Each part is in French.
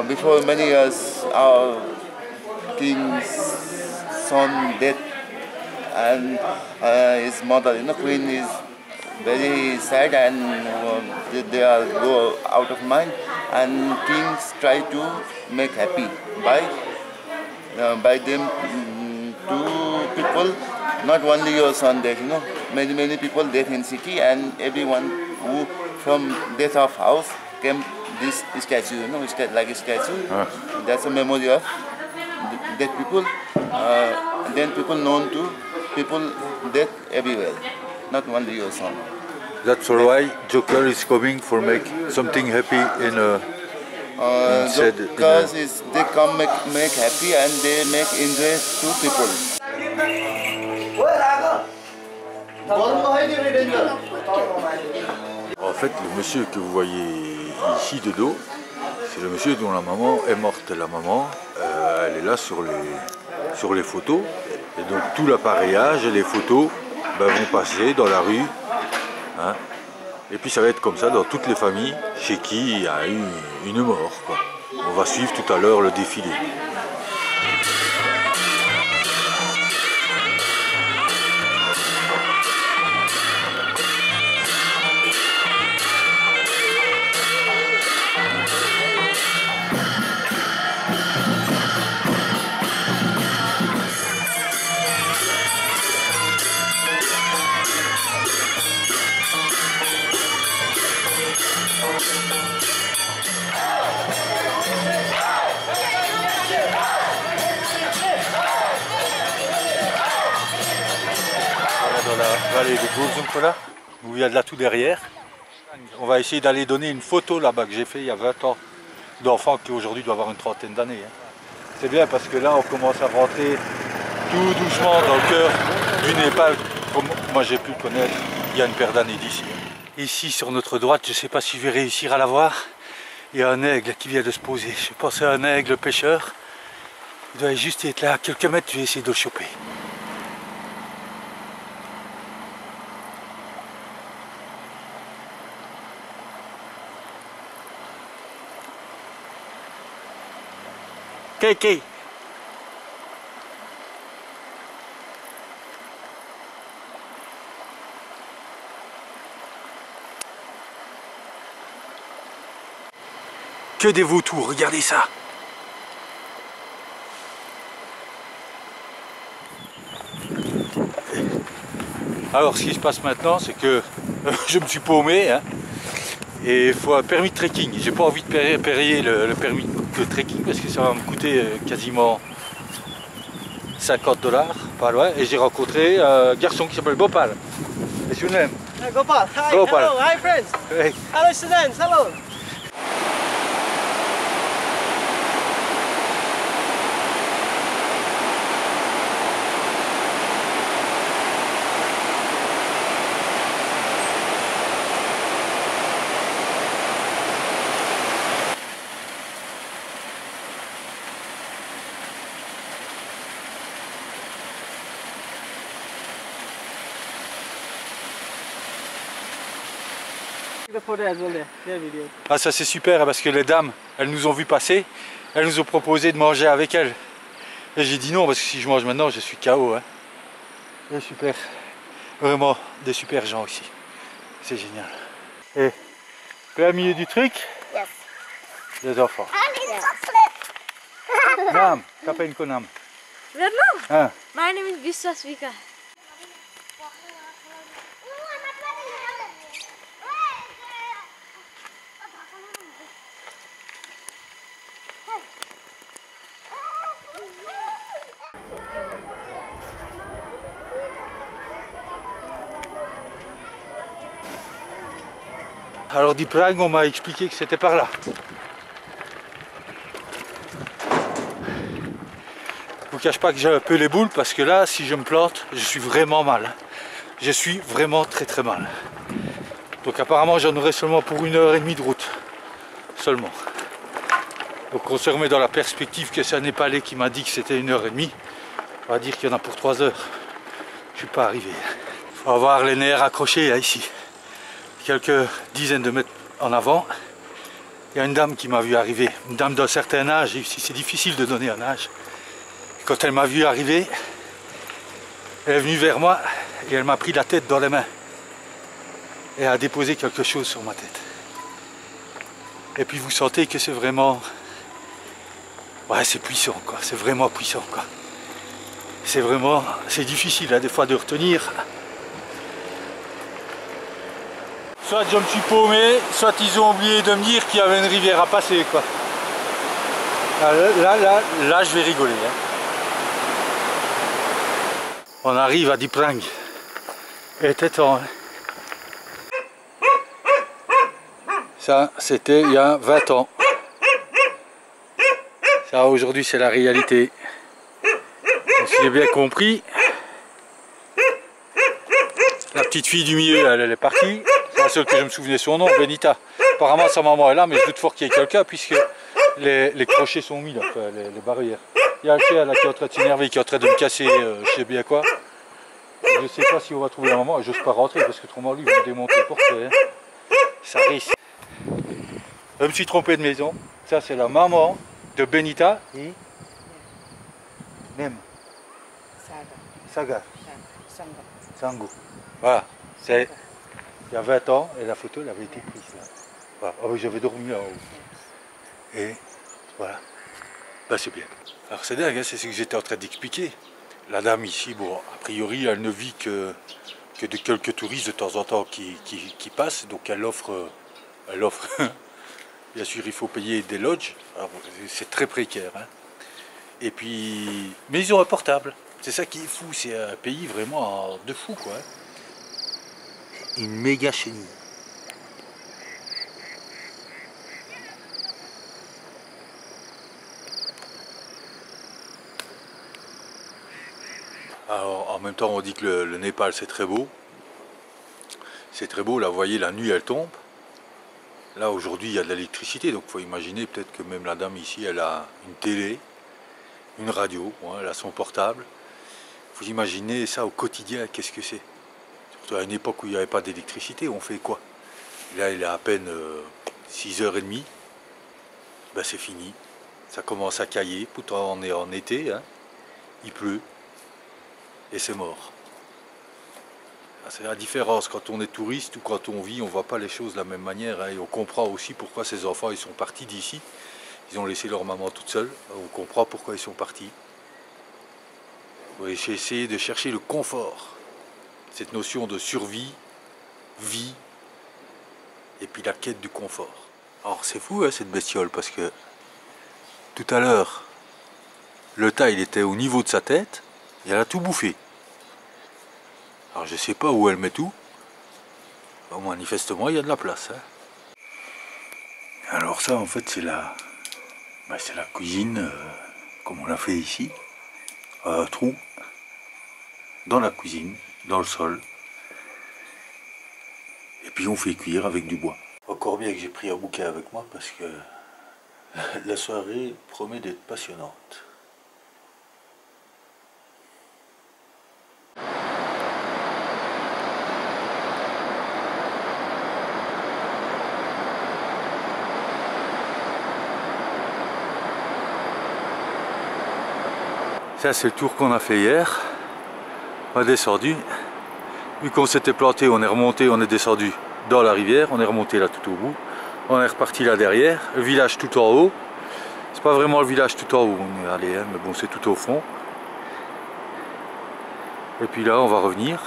Before many years, our king's son dead, and his mother, Queen, is very sad, and they are go out of mind. And kings try to make happy by them to people. Not only your son dead, many people dead in city, and everyone who from death of house came. This statue, like a statue. That's a memory of dead people. Then people known to people dead everywhere, not only your son. That's why Joker is coming for make something happy in because they come make happy and they make interest to people. En fait, le monsieur que vous voyez ici de dos, c'est le monsieur dont la maman est morte. La maman, elle est là sur les photos. Et donc tout l'appareillage et les photos vont passer dans la rue. Hein. Et puis ça va être comme ça dans toutes les familles chez qui il y a eu une mort, quoi. On va suivre tout à l'heure le défilé. Dans la vallée de Gursunkola, où il y a de là tout derrière. On va essayer d'aller donner une photo là-bas que j'ai fait il y a 20 ans d'enfants qui aujourd'hui doivent avoir une trentaine d'années. C'est bien parce que là on commence à rentrer tout doucement dans le cœur du Népal, comme moi j'ai pu le connaître il y a une paire d'années d'ici. Ici sur notre droite, je ne sais pas si je vais réussir à la voir, il y a un aigle qui vient de se poser. Je pense à un aigle pêcheur. Il doit juste être là à quelques mètres, je vais essayer de le choper. Kiki. Que des vautours, regardez ça. Alors ce qui se passe maintenant, c'est que je me suis paumé, hein, et il faut un permis de trekking. J'ai pas envie de payer le permis de trekking parce que ça va me coûter quasiment 50 $, pas loin. Et j'ai rencontré un garçon qui s'appelle Gopal. What's your name? Gopal. Hi. Gopal. Hello. Hi friends. Hey. Hello students. Hello. Ah ça c'est super parce que les dames, elles nous ont vu passer, elles nous ont proposé de manger avec elles. Et j'ai dit non parce que si je mange maintenant je suis KO. Hein. Et super, vraiment des super gens ici. C'est génial. Et plein milieu du truc, Yes. des enfants. Yes. Nam, kapain ko nam. Vietnam. Ah. My name is Viswas Vika. Alors d'Iprang, on m'a expliqué que c'était par là. Je vous cache pas que j'ai un peu les boules parce que là, si je me plante, je suis vraiment mal. je suis vraiment très mal. Donc apparemment j'en aurai seulement pour 1h30 de route. Seulement. Donc on se remet dans la perspective que c'est un Népalais qui m'a dit que c'était 1h30. On va dire qu'il y en a pour 3 heures. Je suis pas arrivé. Il faut avoir les nerfs accrochés là, ici. Quelques dizaines de mètres en avant, il y a une dame qui m'a vu arriver. Une dame d'un certain âge, ici c'est difficile de donner un âge. Quand elle m'a vu arriver, elle est venue vers moi et elle m'a pris la tête dans les mains. Et a déposé quelque chose sur ma tête. Et puis vous sentez que c'est vraiment... Ouais, c'est puissant quoi, c'est vraiment puissant quoi. C'est vraiment... C'est difficile hein, des fois de retenir. Soit je me suis paumé, soit ils ont oublié de me dire qu'il y avait une rivière à passer quoi. Là je vais rigoler. Hein. On arrive à Diprang. Il était temps. Hein. Ça, c'était il y a 20 ans. Ça, aujourd'hui, c'est la réalité. Et si j'ai bien compris, la petite fille du milieu, elle est partie. C'est la seule que je me souvenais son nom, Benita. Apparemment, sa maman est là, mais je doute fort qu'il y ait quelqu'un, puisque les crochets sont mis, là, les barrières. Il y a le chien là qui est en train de s'énerver, qui est en train de me casser, je sais bien quoi. Je ne sais pas si on va trouver la maman, et j'ose pas rentrer, parce que autrement, lui, il va me démonter le portrait. Hein. Ça risque. Je me suis trompé de maison. Ça, c'est la maman de Benita et même Saga. Sango. Voilà. C'est il y a 20 ans et la photo elle avait été prise là. Voilà. Oh, j'avais dormi là-haut. Et voilà. Ben, c'est bien. Alors c'est dingue, hein, c'est ce que j'étais en train d'expliquer. La dame ici, bon, a priori, elle ne vit que de quelques touristes de temps en temps qui passent. Donc elle offre bien sûr, il faut payer des lodges, c'est très précaire. Hein. Et puis, mais ils ont un portable. C'est ça qui est fou, c'est un pays vraiment de fou, quoi. Une méga chenille. Alors, en même temps, on dit que le Népal, c'est très beau. C'est très beau, là, vous voyez, la nuit, elle tombe. Là aujourd'hui il y a de l'électricité, donc il faut imaginer peut-être que même la dame ici elle a une télé, une radio, ouais, elle a son portable. Il faut imaginer ça au quotidien, qu'est-ce que c'est? Surtout à une époque où il n'y avait pas d'électricité, on fait quoi? Là il est à peine 6h30, ben c'est fini, ça commence à cailler, pourtant on est en été, hein. Il pleut et c'est mort. C'est la différence quand on est touriste ou quand on vit, on ne voit pas les choses de la même manière. Hein, et on comprend aussi pourquoi ces enfants ils sont partis d'ici. Ils ont laissé leur maman toute seule. On comprend pourquoi ils sont partis. J'ai essayé de chercher le confort. Cette notion de survie, vie, et puis la quête du confort. Alors c'est fou hein, cette bestiole parce que tout à l'heure, le tas il était au niveau de sa tête et elle a tout bouffé. Alors je sais pas où elle met tout. Bon, manifestement il y a de la place. Hein. Alors ça en fait c'est la cuisine comme on l'a fait ici. Un trou dans la cuisine, dans le sol. Et puis on fait cuire avec du bois. Encore bien que j'ai pris un bouquin avec moi parce que la soirée promet d'être passionnante. Ça c'est le tour qu'on a fait hier. On a descendu. Vu qu'on s'était planté, on est remonté, on est descendu dans la rivière, on est remonté là tout au bout. On est reparti là derrière, le village tout en haut. C'est pas vraiment le village tout en haut, on est allé, hein, mais bon c'est tout au fond. Et puis là on va revenir.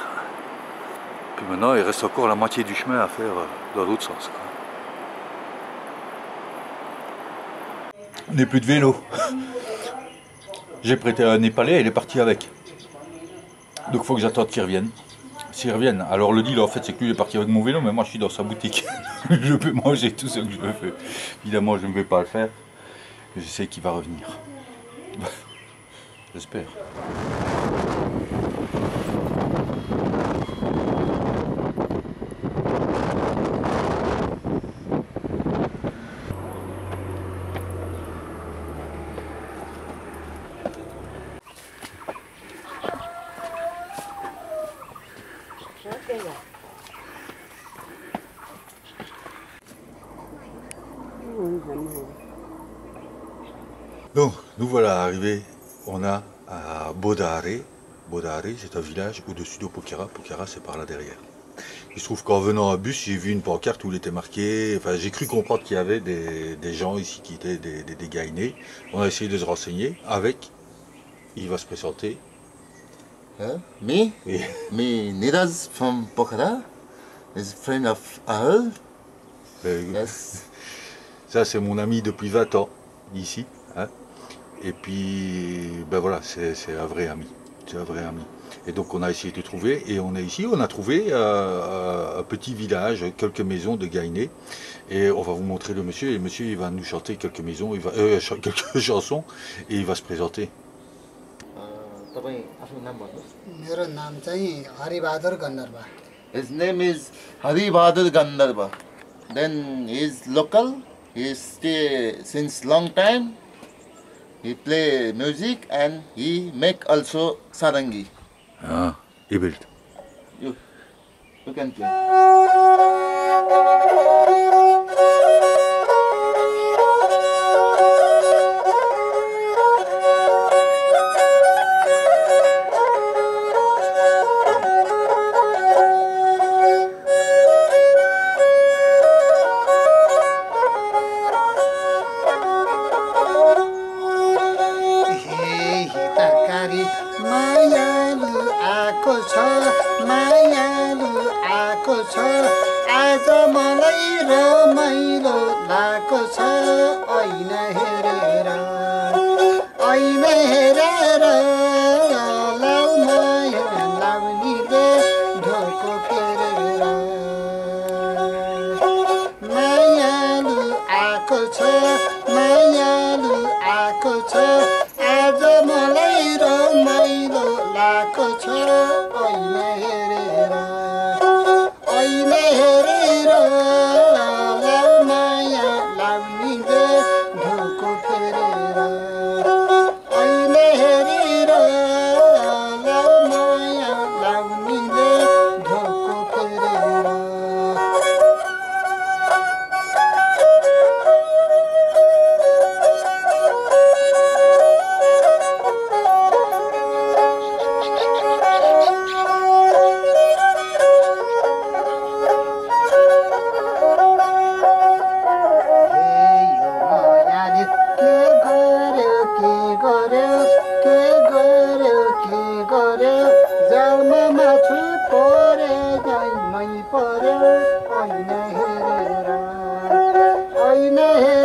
Puis maintenant il reste encore la moitié du chemin à faire dans l'autre sens. On n'est plus de vélo. J'ai prêté un Népalais, il est parti avec. Donc il faut que j'attende qu'il revienne. S'il revienne, alors le deal en fait c'est que lui il est parti avec mon vélo, mais moi je suis dans sa boutique. Je peux manger tout ce que je veux faire. Évidemment je ne vais pas le faire. Je sais qu'il va revenir. J'espère. Donc, nous voilà arrivés, on a à Bodare. Bodare, c'est un village au-dessus de Pokhara. Pokhara, c'est par là derrière. Il se trouve qu'en venant à bus, j'ai vu une pancarte où il était marqué, enfin j'ai cru comprendre qu'il y avait des gens ici qui étaient des Gaïnés. On a essayé de se renseigner avec, il va se présenter. Me? Oui. Me, Niraj from Pokhara, is friend of Ahul. Yes. Ça c'est mon ami depuis 20 ans, ici. Hein. Et puis, ben voilà, c'est un vrai ami. C'est un vrai ami. Et donc on a essayé de trouver, et on est ici, on a trouvé un petit village, quelques maisons de Gaïnés. Et on va vous montrer le monsieur, et le monsieur il va nous chanter quelques maisons, quelques chansons, et il va se présenter. मेरो नाम चाहिँ हरिबहादुर गन्धर्व. His name is Haribahadur Gandharva. Then he is local. He stay since long time. He play music and he make also sarangi. Ah, Ebelt. You can play. मायालु आको छ, मायालु आको छ, आज मलाई रमाइलो लाको छ. ऐन हेरेर, ऐन हेरेर लाउ माया लाउनीले ढोको फेरेर. मायालु आको छ, मायालु आको छ, आज मलाई रमाइलो लाको छ. ऐन हेरेर, ऐन हेरेर लाउ माया लाउनीले ढोको फेरेर. ऐन हेरेर लाउ माया लाउनीले ढोको फेरेर. ऐन हेरेर